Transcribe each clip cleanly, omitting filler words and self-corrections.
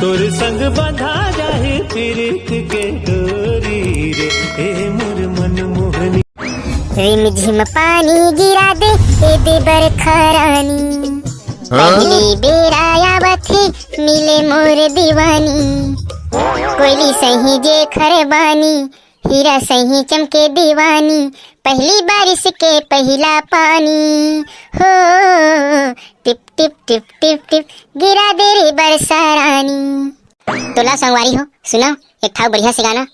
तोर संग बंधा जाए प्रीत के डोरी रे, ए मोर मन मोहनी। रिमझिम पानी गिरा दे ए दे बरखा रानी, पहली बेर आवत है मिले मोर दीवानी। कोयली सही जे खरबानी, हीरा सही चमके दीवानी, पहली बारिश के पहला पानी हो। Tip tip tip tip tip गिरा दे रे बरसा रानी। तोला संगवारी हो, सुनाओ एक था बढ़िया से गाना।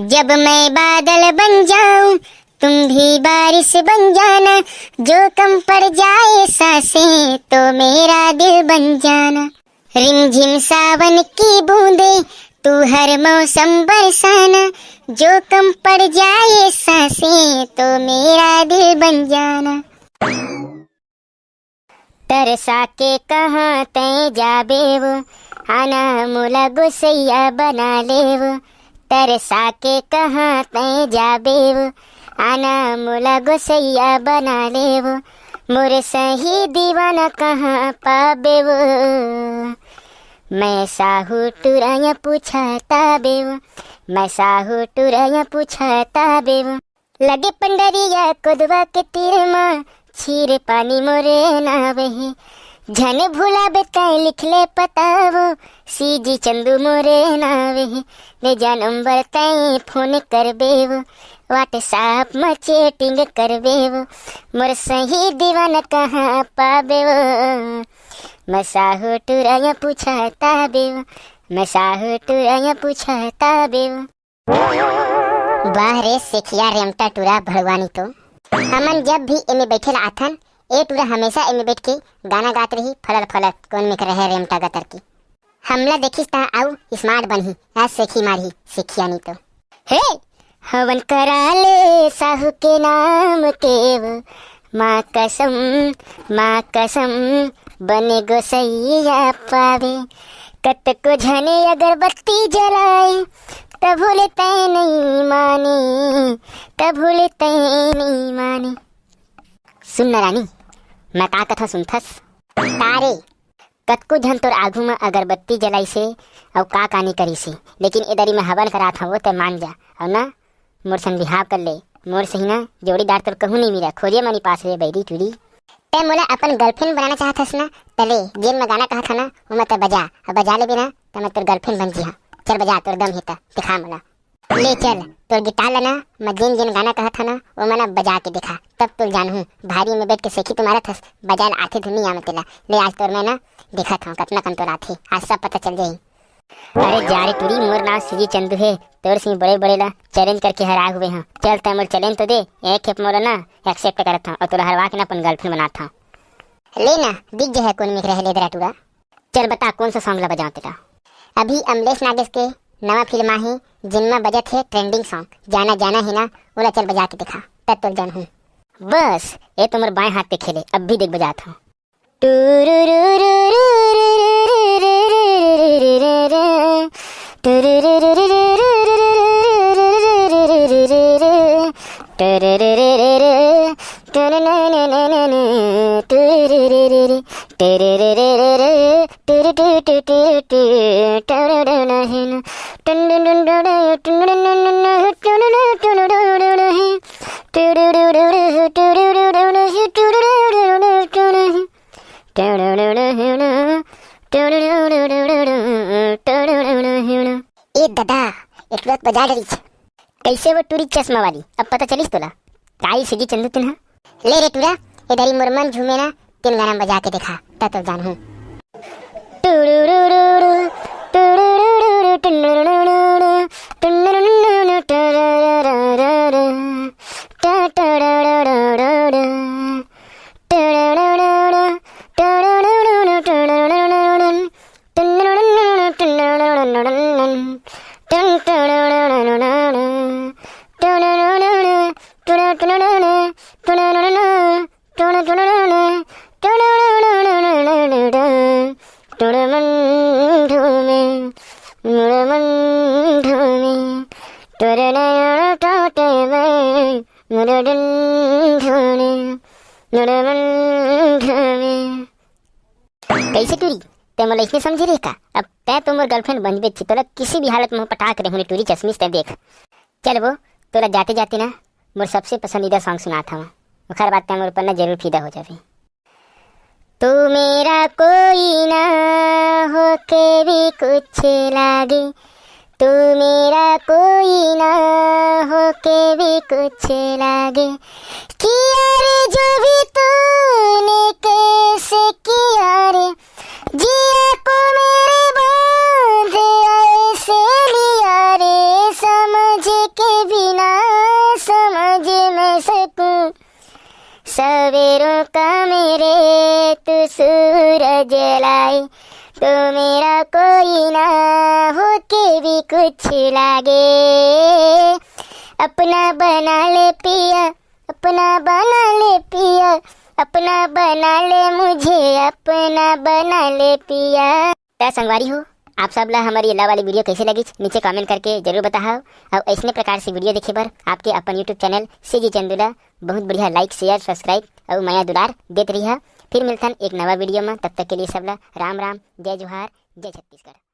जब मैं बादल बन जाऊं तुम भी बारिश बन जाना, जो कम पड़ जाए सांसें तो मेरा दिल बन जाना। रिमझिम सावन की बूंदे तू हर मौसम बरसाना, जो कम पड़ जाए सांसें तो मेरा दिल बन जाना। तरसा के कहाँ तय जाबे वो, आना मोला गुसैया बना ले वो। तरसा के कहाँ तय जाबे वो, आना मोला गुसैया बना ले वो। मोर सही दीवाना कहाँ पाबे वो, मैं साहू टुराया पूछता बेव, मैं साहू टुराया पूछता बेव। लगे पंडरिया कोदवा के तीर माँ, छीरे पानी मोरे नावे है। झन भूला बेताई लिख ले पतावो, सीजी चंदू मोरे नावे है। ले जा नंबर तई फोन कर बेव, व्हाट्सएप में चैटिंग कर बेव। मोर सही दीवाना कहाँ पाबे वो, मैं साहू टुराया पूछता बेव, मैं साहू टुराया पूछता बेव। बाहरे सेखिया रेमटा टूरा भड़वानी तो हमन जब भी एमे बैठे आथन, ए टूरा हमेशा एमे बैठ के गाना गात रही फलर फलर कौन में रहे रेमटा गतर की। हमला देखिस ता आउ स्मार्ट बनही, आज सेखी मारही सेखिया नहीं तो। हे हवन करा ले साहू के नाम के वो, माँ कसम बने गोसैया पावे। कत को झने अगरबत्ती जलाए तब भूले तय नहीं माने, तब भूले तय नहीं माने। सुन न रानी, मैं का कथा सुनथस तारे। कतको झन तोर आगू में अगरबत्ती जलाई से और का कहानी करी से, लेकिन इधर मैं हवन करात हूँ तो मान जा। और ना मोर संग बिहाव कर ले, मोर सही ना जोड़ीदार तोर कहूँ नहीं मिला, खोजे मनी पास रे बैरी चूड़ी। ते मोला अपन गर्लफ्रेंड बनाना चाहत हस ना, तले जेन में गाना कहा था ना वो मैं बजा, और बजा ले बिना तो मैं तोर गर्लफ्रेंड बन जिहा। चल बजा, तोर दम हेता दिखा मोला। ले चल तोर गिटार लेना, मैं जेन जेन गाना कहा था ना वो मैं बजा के दिखा, तब तोर जानू भारी में बैठ के सीखी तुम्हारा थस बजा आथे दुनिया में तेला। ले आज तोर मैं ना देखा था कितना कम तोर आथे, आज सब पता चल जाई। अरे जा रे टूरी, मोर नाम सीजी चंदू है, तोर सिंह बड़े बड़े ला चैलेंज करके हरा हुए हैं। चल तय मोर चैलेंज तो दे, एक खेप मोला ना एक्सेप्ट करत हूँ और तोरा हरवा के ना अपन गर्लफ्रेंड बनाता हूँ। लेना दिख जाए कौन में रह ले दरा टूरा। चल बता कौन सा सॉन्ग ला बजाऊं तेरा। अभी अमलेश नागेश के नवा फिल्म है जिनमें बजत है ट्रेंडिंग सॉन्ग जाना जाना है ना, बोला चल बजा के दिखा तब तो जान हूँ। बस ये तो मेरे बाएं हाथ पे खेले, अब भी देख बजाता हूँ। ए दादा एक बात बजा डरी कैसे वो टूरी चश्मा वाली, अब पता चलिस तोला काई सीजी चंदू तुन। ले रे टूरा इधर ही मुरमन झूमे ना, तीन गाना बजा के दिखा तब तो जानू। कैसे टूरी ते मोला इसने समझी रही का? अब तै तो मोर गर्लफ्रेंड बनबे थी, तोला किसी भी हालत में पटा करे होने टूरी चश्मिश ते देख। चल वो तोला जाते जाते ना मोर सबसे पसंदीदा सॉन्ग सुना था, ओखर बात मोर ऊपर ना जरूर फिदा हो जाबे। तू मेरा कोई ना हो के भी कुछ लागे, तू मेरा कोई ना हो के भी कुछ लागे, किया रे जो भी तूने कैसे किया रे, जिया को मेरे बांध ऐसे लिया रे, समझ के बिना समझ मैं सकूं, सवेरों का मेरे तू सूरज लाए, तो मेरा कोई ना हो के भी कुछ लागे, अपना बना ले पिया, अपना बना ले पिया, अपना बना ले मुझे, अपना बना ले पिया। क्या संगवारी हो आप सब ला हमारी अल्लाह वाली वीडियो कैसे लगी नीचे कमेंट करके जरूर बताओ। और ऐसने प्रकार से वीडियो देखे बर आपके अपन यूट्यूब चैनल सीजी चंदूला बहुत बढ़िया लाइक शेयर सब्सक्राइब और माया दुलार देते रही। फिर मिलता एक नवा वीडियो में, तब तक के लिए सब ला राम राम, जय जोहार, जय छत्तीसगढ़।